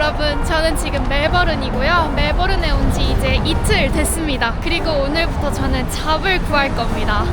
여러분, 저는 지금 멜버른이고요. 멜버른에 온 지 이제 이틀 됐습니다. 그리고 오늘부터 저는 잡을 구할 겁니다.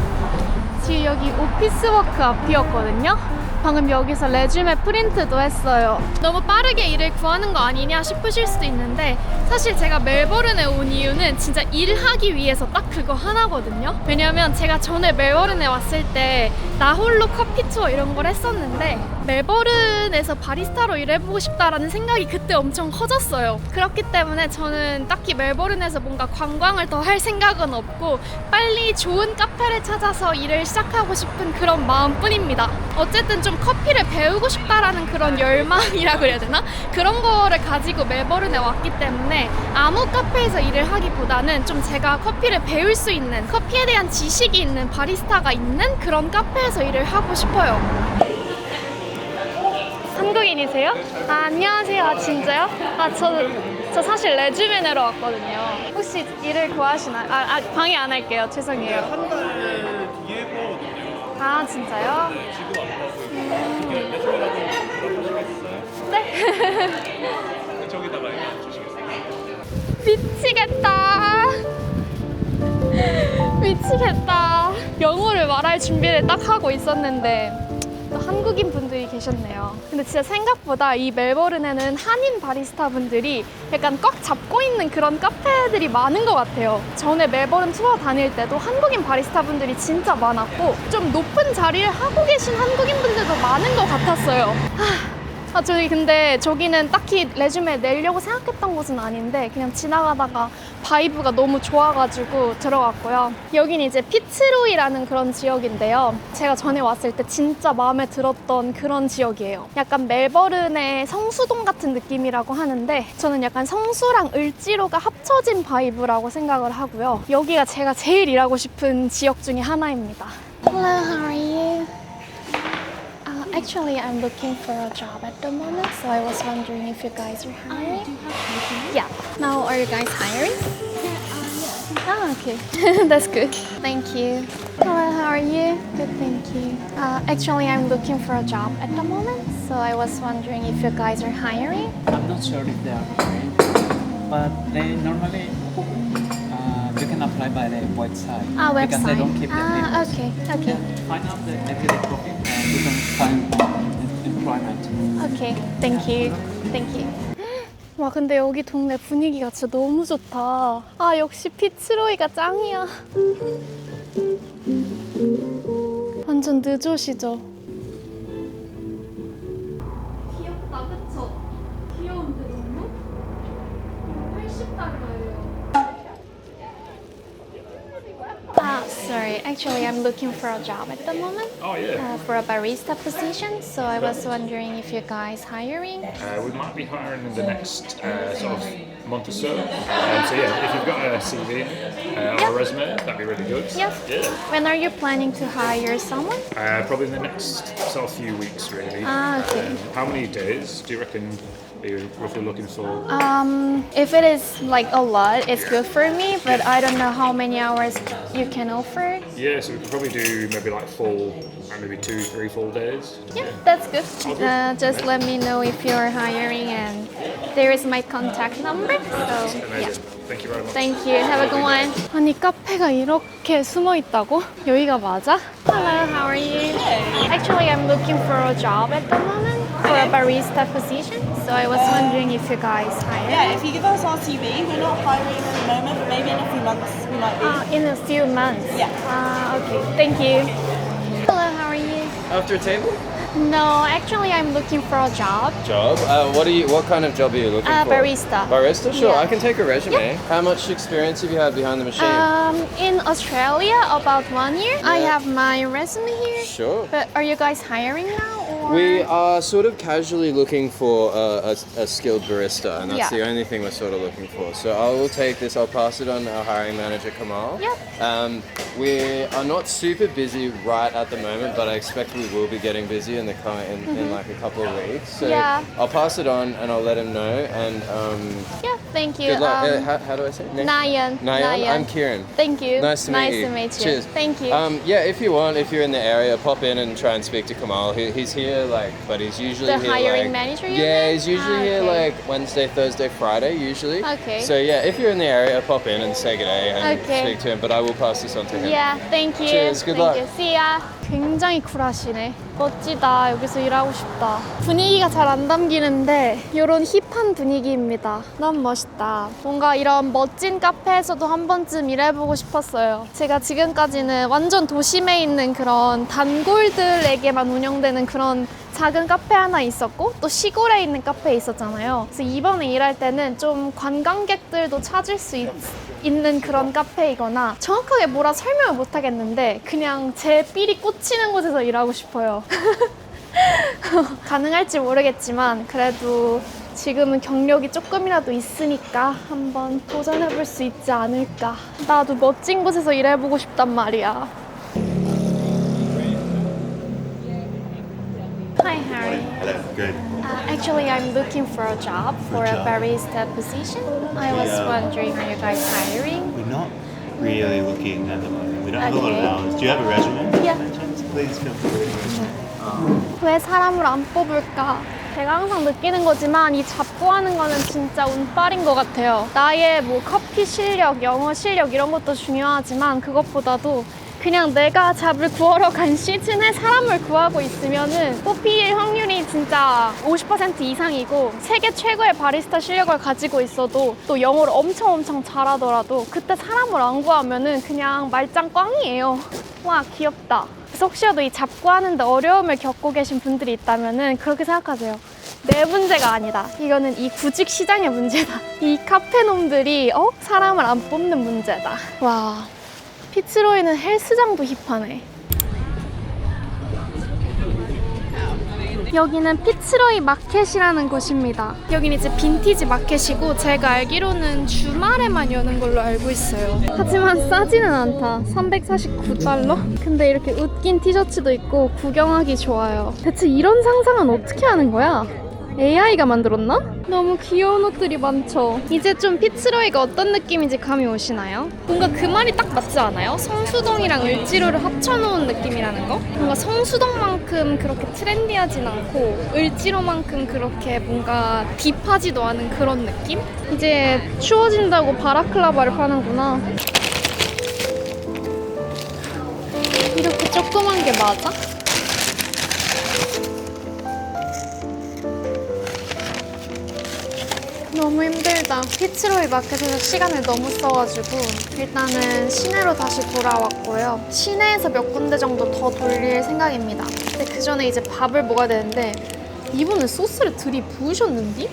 지금 여기 오피스워크 앞이었거든요. 방금 여기서 레주메 프린트도 했어요. 너무 빠르게 일을 구하는 거 아니냐 싶으실 수도 있는데 사실 제가 멜버른에 온 이유는 진짜 일하기 위해서 딱 그거 하나거든요. 왜냐면 제가 전에 멜버른에 왔을 때 나 홀로 커피 투어 이런 걸 했었는데 멜버른에서 바리스타로 일해보고 싶다라는 생각이 그때 엄청 커졌어요. 그렇기 때문에 저는 딱히 멜버른에서 뭔가 관광을 더 할 생각은 없고 빨리 좋은 카페를 찾아서 일을 시작하고 싶은 그런 마음뿐입니다. 어쨌든 좀 커피를 배우고 싶다라는 그런 열망이라 그래야 되나? 그런 거를 가지고 멜버른에 왔기 때문에 아무 카페에서 일을 하기보다는 좀 제가 커피를 배울 수 있는, 커피에 대한 지식이 있는 바리스타가 있는 그런 카페에서 일을 하고 싶어요. 한국인이세요? 아, 안녕하세요. 아, 진짜요? 아, 저 사실 레주메 내러 왔거든요. 혹시 일을 구하시나요? 방해 안 할게요. 죄송해요. 한 달 뒤에 보거든요. 아, 진짜요? 지금 안 하고 레주메라고 연락하시겠어요? 네. 저기다가 주시겠어요? 미치겠다. 미치겠다. 영어를 말할 준비를 딱 하고 있었는데 또 한국인 분들이 계셨네요. 근데 진짜 생각보다 이 멜버른에는 한인 바리스타 분들이 약간 꽉 잡고 있는 그런 카페들이 많은 것 같아요. 전에 멜버른 투어 다닐 때도 한국인 바리스타 분들이 진짜 많았고 좀 높은 자리를 하고 계신 한국인 분들도 많은 것 같았어요. 근데 저기는 딱히 레주메 내려고 생각했던 곳은 아닌데 그냥 지나가다가 바이브가 너무 좋아가지고 들어갔고요. 여긴 이제 피츠로이라는 그런 지역인데요. 제가 전에 왔을 때 진짜 마음에 들었던 그런 지역이에요. 약간 멜버른의 성수동 같은 느낌이라고 하는데 저는 약간 성수랑 을지로가 합쳐진 바이브라고 생각을 하고요. 여기가 제가 제일 일하고 싶은 지역 중에 하나입니다. Hello, how are you? Actually, I'm looking for a job at the moment, so I was wondering if you guys are hiring. Yeah. Now, are you guys hiring? Ah, okay. That's good. Thank you. Hello, how are you? Good, thank you. Actually, I'm looking for a job at the moment, so I was wondering if you guys are hiring. I'm not sure if they are hiring, but they normally you can apply by the website. Website. Because they don't keep the papers. Okay. Yeah, find out the everyday coffee and you can find employment. Okay. Thank you. Thank you. 와, 근데 여기 동네 분위기가 진짜 너무 좋다. 아, 역시 피츠로이가 짱이야. 완전 늦으시죠? 귀엽다, 그쵸? 귀여운데 너무? 80달러예요. Sorry. Actually, I'm looking for a job at the moment. Oh yeah. For a barista position. So I was wondering if you guys hiring. We might be hiring in the next sort of month or so. So yeah, if you've got a CV or a resume, that'd be really good. Yes. Yeah. When are you planning to hire someone? Probably in the next sort of few weeks, really. Okay. How many days do you reckon you're roughly looking for? If it is like a lot, it's good for me, but I don't know how many hours you can offer. Yeah, so we could probably do maybe like full, maybe 2-3 full days. Yeah, that's good. Just let me know if you're hiring, and there is my contact number. So yeah. Amazing. Thank you very much. Thank you. Have a good one. 아니, 카페가 이렇게 숨어 있다고? 여기가 맞아? Hello, how are you? Actually, I'm looking for a job at the moment for a barista position. So I was wondering if you guys hire. Yeah, if you give us our CV, we're not hiring at the moment, but maybe in a few months we might be. In a few months. Yeah. Okay. Thank you. Hello, how are you? After a table? No, actually, I'm looking for a job. Job? What kind of job are you looking for? Barista. Barista? Sure, Yeah. I can take a resume. How much experience have you had behind the machine? In Australia, about 1 year. I have my resume here. Sure. But are you guys hiring now? Or? We are sort of casually looking for a skilled barista, and that's Yeah. the only thing we're sort of looking for. So I will take this, I'll pass it on to our hiring manager, Kamal. Yep. We are not super busy right at the moment, but I expect we will be getting busy in the in like a couple of weeks. So Yeah. I'll pass it on and I'll let him know. And Yeah, thank you. good luck. How do I say it? Name? Nayan. Nayan. I'm Kieran. Thank you. Nice to meet you. to meet you. Cheers. Thank you. Yeah, if you want, if you're in the area, pop in and try and speak to Kamal. He's here, like, but he's usually The here, hiring like, manager, you Yeah, mean? he's usually here Okay. like Wednesday, Thursday, Friday, usually. Okay. So yeah, if you're in the area, pop in and say g'day and Okay. speak to him. But I will pass this on to him. Yeah, thank you. Cheers, good thank luck. you. See ya. 굉장히 쿨하시네. 멋지다. 여기서 일하고 싶다. 분위기가 잘 안 담기는데 이런 힙한 분위기입니다. 너무 멋있다. 뭔가 이런 멋진 카페에서도 한 번쯤 일해보고 싶었어요. 제가 지금까지는 완전 도심에 있는 그런 단골들에게만 운영되는 그런 작은 카페 하나 있었고 또 시골에 있는 카페에 있었잖아요. 그래서 이번에 일할 때는 좀 관광객들도 찾을 수 있는 그런 카페이거나 정확하게 뭐라 설명을 못 하겠는데 그냥 제 삘이 꽂히는 곳에서 일하고 싶어요. 가능할지 모르겠지만 그래도 지금은 경력이 조금이라도 있으니까 한번 도전해볼 수 있지 않을까. 나도 멋진 곳에서 일해보고 싶단 말이야. Hi, Harry. Hello, good. Actually, I'm looking for a job for a job? barista position. I was wondering, are you guys hiring? We're not really looking at the moment. We don't have a lot of Okay. hours. Do you have a resume? Yeah. By chance? Please feel free. 왜 사람을 안 뽑을까? 제가 항상 느끼는 거지만 이 잡고 하는 거는 진짜 운빨인 것 같아요. 나의 뭐 커피 실력, 영어 실력 이런 것도 중요하지만 그것보다도 그냥 내가 잡을 구하러 간 시즌에 사람을 구하고 있으면은 뽑힐 확률이 진짜 50% 이상이고 세계 최고의 바리스타 실력을 가지고 있어도 또 영어를 엄청 잘하더라도 그때 사람을 안 구하면은 그냥 말짱 꽝이에요. 와, 귀엽다. 그래서 혹시라도 이 잡고 하는데 어려움을 겪고 계신 분들이 있다면은 그렇게 생각하세요. 내 문제가 아니다. 이거는 이 구직 시장의 문제다. 이 카페놈들이 사람을 안 뽑는 문제다. 와, 피츠로이는 헬스장도 힙하네. 여기는 피츠로이 마켓이라는 곳입니다. 여기는 이제 빈티지 마켓이고 제가 알기로는 주말에만 여는 걸로 알고 있어요. 하지만 싸지는 않다. 349달러? 근데 이렇게 웃긴 티셔츠도 있고 구경하기 좋아요. 대체 이런 상상은 어떻게 하는 거야? AI가 만들었나? 너무 귀여운 옷들이 많죠. 이제 좀 피츠로이가 어떤 느낌인지 감이 오시나요? 뭔가 그 말이 딱 맞지 않아요? 성수동이랑 을지로를 합쳐놓은 느낌이라는 거? 뭔가 성수동만큼 그렇게 트렌디하진 않고 을지로만큼 그렇게 뭔가 딥하지도 않은 그런 느낌? 이제 추워진다고 바라클라바를 파는구나. 이렇게 조그만 게 맞아? 너무 힘들다. 피츠로이 마켓에서 시간을 너무 써가지고 일단은 시내로 다시 돌아왔고요. 시내에서 몇 군데 정도 더 돌릴 생각입니다. 근데 그 전에 이제 밥을 먹어야 되는데 이분은 소스를 들이부으셨는디?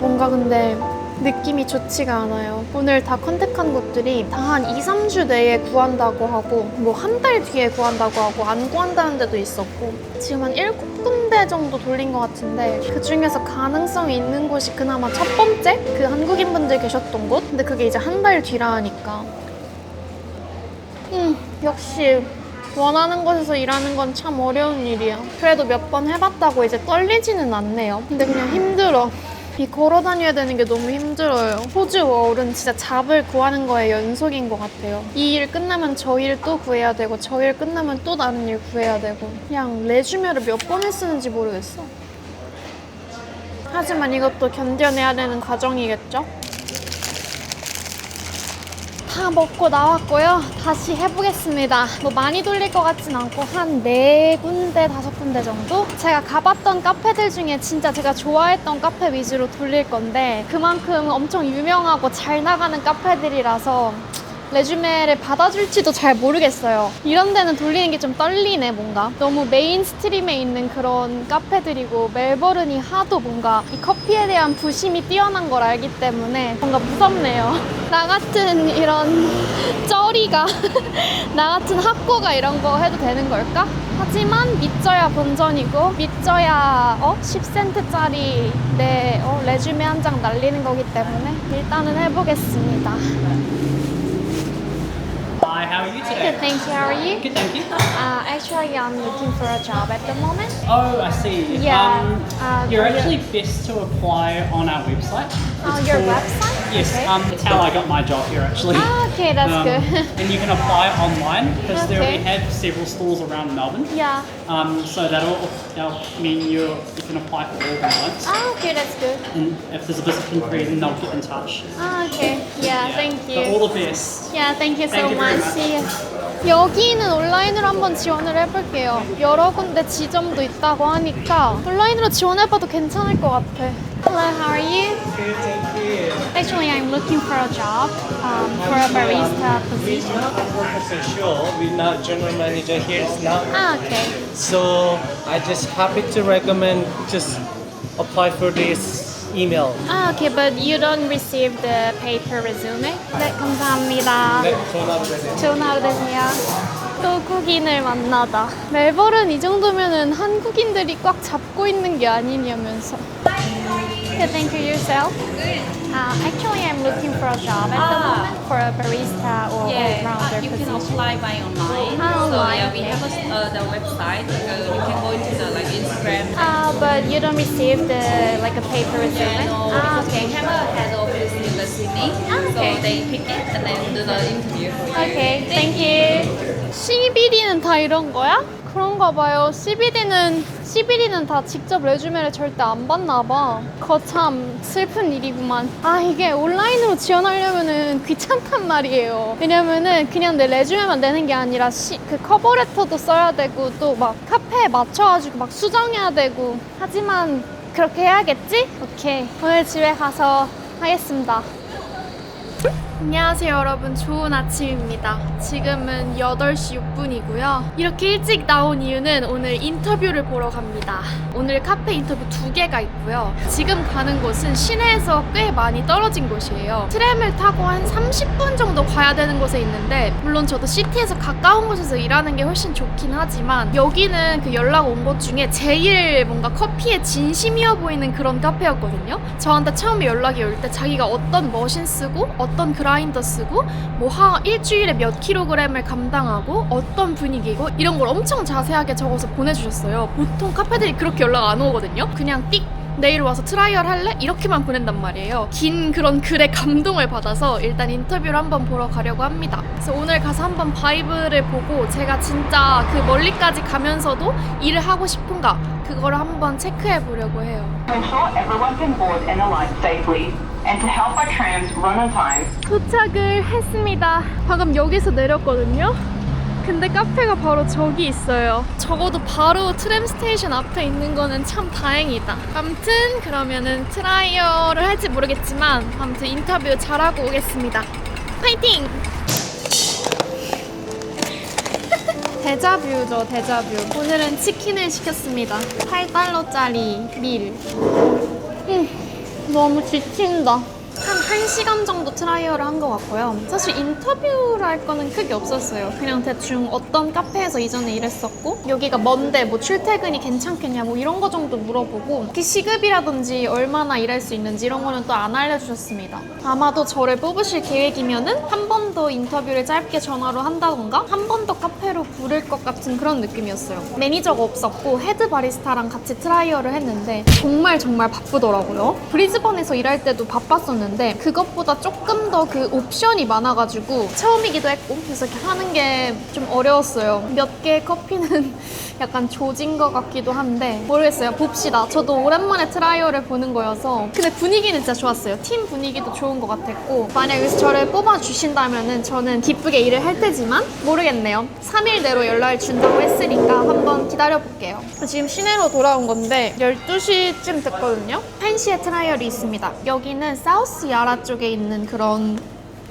뭔가 근데 느낌이 좋지가 않아요. 오늘 다 컨택한 곳들이 다 한 2-3주 내에 구한다고 하고 뭐 한 달 뒤에 구한다고 하고 안 구한다는 데도 있었고 지금 한 7군데 정도 돌린 것 같은데 그 중에서 가능성이 있는 곳이 그나마 첫 번째? 그 한국인분들 계셨던 곳? 근데 그게 이제 한 달 뒤라 하니까 역시 원하는 곳에서 일하는 건 참 어려운 일이야. 그래도 몇 번 해봤다고 이제 떨리지는 않네요. 근데 그냥 힘들어. 이 걸어 다녀야 되는 게 너무 힘들어요. 호주 워홀은 진짜 잡을 구하는 거의 연속인 것 같아요. 이 일 끝나면 저 일 또 구해야 되고 저 일 끝나면 또 다른 일 구해야 되고 그냥 레주메를 몇 번을 쓰는지 모르겠어. 하지만 이것도 견뎌내야 되는 과정이겠죠? 다 먹고 나왔고요. 다시 해보겠습니다. 뭐 많이 돌릴 것 같진 않고 한 4군데, 5군데 정도? 제가 가봤던 카페들 중에 진짜 제가 좋아했던 카페 위주로 돌릴 건데 그만큼 엄청 유명하고 잘 나가는 카페들이라서 레주메를 받아줄지도 잘 모르겠어요. 이런 데는 돌리는 게 좀 떨리네, 뭔가. 너무 메인스트림에 있는 그런 카페들이고 멜버른이 하도 뭔가 이 커피에 대한 부심이 뛰어난 걸 알기 때문에 뭔가 무섭네요. 나 같은 이런 쩌리가 나 같은 학고가 이런 거 해도 되는 걸까? 하지만 믿져야 본전이고 믿져야 10센트짜리 내 레주메 한 장 날리는 거기 때문에 일단은 해보겠습니다. Hi, how are you today? Good, thank you. How are you? Good, thank you. Actually, I'm looking for a job at the moment. Oh, I see. Yeah. You're actually best to apply on our website. It's Your called- website? Yes, Okay. it's how I got my job here actually. Okay, that's good. And you can apply online because we Okay. have several stores around Melbourne. Yeah. So that'll mean you can apply for all the nights. Okay, that's good. And if there's a position for you, then they'll get in touch. Okay. Yeah, thank But you. all the best. Yeah, thank you so Thank you very much. See you. 여기는 온라인으로 한번 지원을 해볼게요. 여러 군데 지점도 있다고 하니까 온라인으로 지원해봐도 괜찮을 것 같아. Hello, how are you? Good, thank you. Actually, I'm looking for a job for a barista position. I'm not 100% sure. We're not general manager here now. Okay. So I just happy to recommend just apply for this email. Okay, but you don't receive the paper resume? 네, 감사합니다. 네, 전화 주세요. 좋은 하루 되세요. 한국인을 만나다. 멜버른 이 정도면은 한국인들이 꽉 잡고 있는 게 아니냐면서. Okay, thank you yourself. Actually, I'm looking for a job at the moment for a barista or all-rounder you can position. apply by online. Online, So yeah, we okay. have the website. You can go into the Instagram. But you don't receive the like a paper resume. Because Okay. we have a head office in the Sydney, okay. so they pick it and then do the interview for you. Okay, thank you. CBD는 다 이런 거야? 그런가 봐요. CBD는 다 직접 레주메를 절대 안 받나 봐. 거참 슬픈 일이구만. 아, 이게 온라인으로 지원하려면은 귀찮단 말이에요. 왜냐면은 그냥 내 레주메만 내는 게 아니라 그 커버레터도 써야 되고 또 막 카페에 맞춰가지고 막 수정해야 되고. 하지만 그렇게 해야겠지? 오케이. 오늘 집에 가서 하겠습니다. 안녕하세요 여러분, 좋은 아침입니다. 지금은 8시 6분이고요 이렇게 일찍 나온 이유는 오늘 인터뷰를 보러 갑니다. 오늘 카페 인터뷰 2개가 있고요. 지금 가는 곳은 시내에서 꽤 많이 떨어진 곳이에요. 트램을 타고 한 30분 정도 가야 되는 곳에 있는데, 물론 저도 시티에서 가까운 곳에서 일하는 게 훨씬 좋긴 하지만 여기는 그 연락 온 곳 중에 제일 뭔가 커피에 진심이어 보이는 그런 카페였거든요. 저한테 처음에 연락이 올 때 자기가 어떤 머신 쓰고 어떤 그라인더 쓰고 뭐 일주일에 몇 킬로그램을 감당하고 어떤 분위기고 이런 걸 엄청 자세하게 적어서 보내주셨어요. 보통 카페들이 그렇게 연락 안 오거든요. 그냥 띡 내일 와서 트라이얼 할래? 이렇게만 보낸단 말이에요. 긴 그런 글에 감동을 받아서 일단 인터뷰를 한번 보러 가려고 합니다. 그래서 오늘 가서 한번 바이브를 보고 제가 진짜 그 멀리까지 가면서도 일을 하고 싶은가 그거를 한번 체크해 보려고 해요. To ensure everyone can board and alight safely, and to help our trams run on time. 도착을 했습니다. 방금 여기서 내렸거든요. 근데 카페가 바로 저기 있어요. 적어도 바로 트램 스테이션 앞에 있는 거는 참 다행이다. 아무튼 그러면은 트라이얼을 할지 모르겠지만 아무튼 인터뷰 잘하고 오겠습니다. 파이팅! 데자뷰죠, 데자뷰. 오늘은 치킨을 시켰습니다. 8달러짜리 밀. 너무 지친다. 한 1시간 정도 트라이얼을 한 것 같고요. 사실 인터뷰를 할 거는 크게 없었어요. 그냥 대충 어떤 카페에서 이전에 일했었고 여기가 먼데 뭐 출퇴근이 괜찮겠냐 뭐 이런 거 정도 물어보고 특히 시급이라든지 얼마나 일할 수 있는지 이런 거는 또 안 알려주셨습니다. 아마도 저를 뽑으실 계획이면은 한 번 더 인터뷰를 짧게 전화로 한다던가 한 번 더 카페로 부를 것 같은 그런 느낌이었어요. 매니저가 없었고 헤드 바리스타랑 같이 트라이얼을 했는데 정말 바쁘더라고요. 브리즈번에서 일할 때도 바빴었는데 그것보다 조금 더 그 옵션이 많아가지고 처음이기도 했고 그래서 이렇게 하는 게 좀 어려웠어요. 몇 개의 커피는 약간 조진 것 같기도 한데 모르겠어요. 봅시다. 저도 오랜만에 트라이얼을 보는 거여서 근데 분위기는 진짜 좋았어요. 팀 분위기도 좋은 것 같았고 만약 여기서 저를 뽑아주신다면은 저는 기쁘게 일을 할 테지만 모르겠네요. 3일 내로 연락을 준다고 했으니까 한번 기다려볼게요. 지금 시내로 돌아온 건데 12시쯤 됐거든요. 1시에 트라이얼이 있습니다. 여기는 사우스 야라 쪽에 있는 그런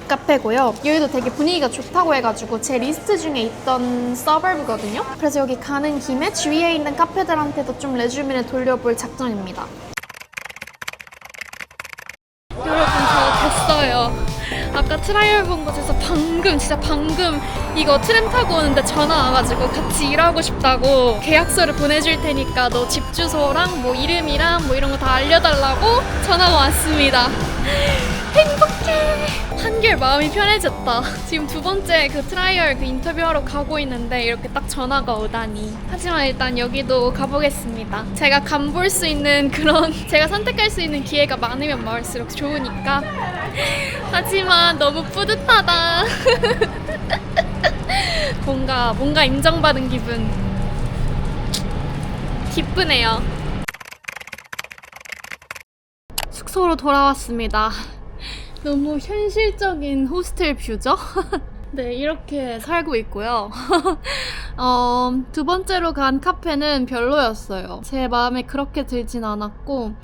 카페고요. 여기도 되게 분위기가 좋다고 해가지고 제 리스트 중에 있던 서버브거든요. 그래서 여기 가는 김에 주위에 있는 카페들한테도 좀 레주메를 돌려볼 작전입니다. 여러분, 저 됐어요. 아까 트라이얼 본 곳에서 진짜 방금 이거 트램 타고 오는데 전화 와가지고 같이 일하고 싶다고 계약서를 보내줄 테니까 너 집 주소랑 뭐 이름이랑 뭐 이런 거 다 알려달라고 전화가 왔습니다. 행복해. 한결 마음이 편해졌다. 지금 두 번째 그 트라이얼 그 인터뷰하러 가고 있는데 이렇게 딱 전화가 오다니. 하지만 일단 여기도 가보겠습니다. 제가 간볼 수 있는 그런 제가 선택할 수 있는 기회가 많으면 많을수록 좋으니까. 하지만 너무 뿌듯하다. 뭔가 인정받은 기분. 기쁘네요. 숙소로 돌아왔습니다. 너무 현실적인 호스텔 뷰죠? 네, 이렇게 살고 있고요. 두 번째로 간 카페는 별로였어요. 제 마음에 그렇게 들진 않았고,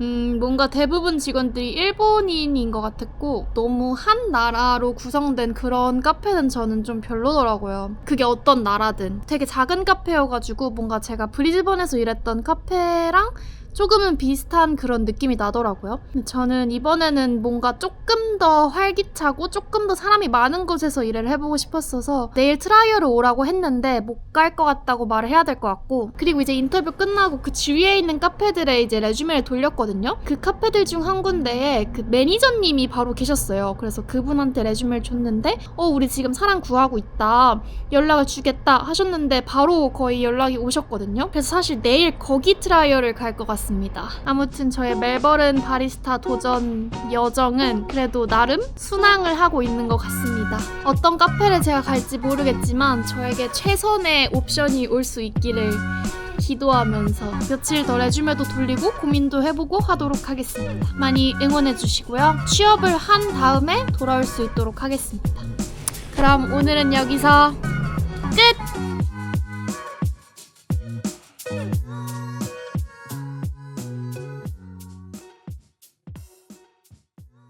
뭔가 대부분 직원들이 일본인인 것 같았고, 너무 한 나라로 구성된 그런 카페는 저는 좀 별로더라고요. 그게 어떤 나라든. 되게 작은 카페여가지고, 뭔가 제가 브리즈번에서 일했던 카페랑 조금은 비슷한 그런 느낌이 나더라고요. 근데 저는 이번에는 뭔가 조금 더 활기차고 조금 더 사람이 많은 곳에서 일을 해보고 싶었어서 내일 트라이얼을 오라고 했는데 못 갈 것 같다고 말을 해야 될 것 같고, 그리고 이제 인터뷰 끝나고 그 주위에 있는 카페들에 이제 레주메를 돌렸거든요. 그 카페들 중 한 군데에 그 매니저님이 바로 계셨어요. 그래서 그분한테 레주메를 줬는데 우리 지금 사람 구하고 있다, 연락을 주겠다 하셨는데 바로 거의 연락이 오셨거든요. 그래서 사실 내일 거기 트라이얼을 갈 것 같습니다. 아무튼 저의 멜버른 바리스타 도전 여정은 그래도 나름 순항을 하고 있는 것 같습니다. 어떤 카페를 제가 갈지 모르겠지만 저에게 최선의 옵션이 올 수 있기를 기도하면서 며칠 더 레주메도 돌리고 고민도 해보고 하도록 하겠습니다. 많이 응원해주시고요. 취업을 한 다음에 돌아올 수 있도록 하겠습니다. 그럼 오늘은 여기서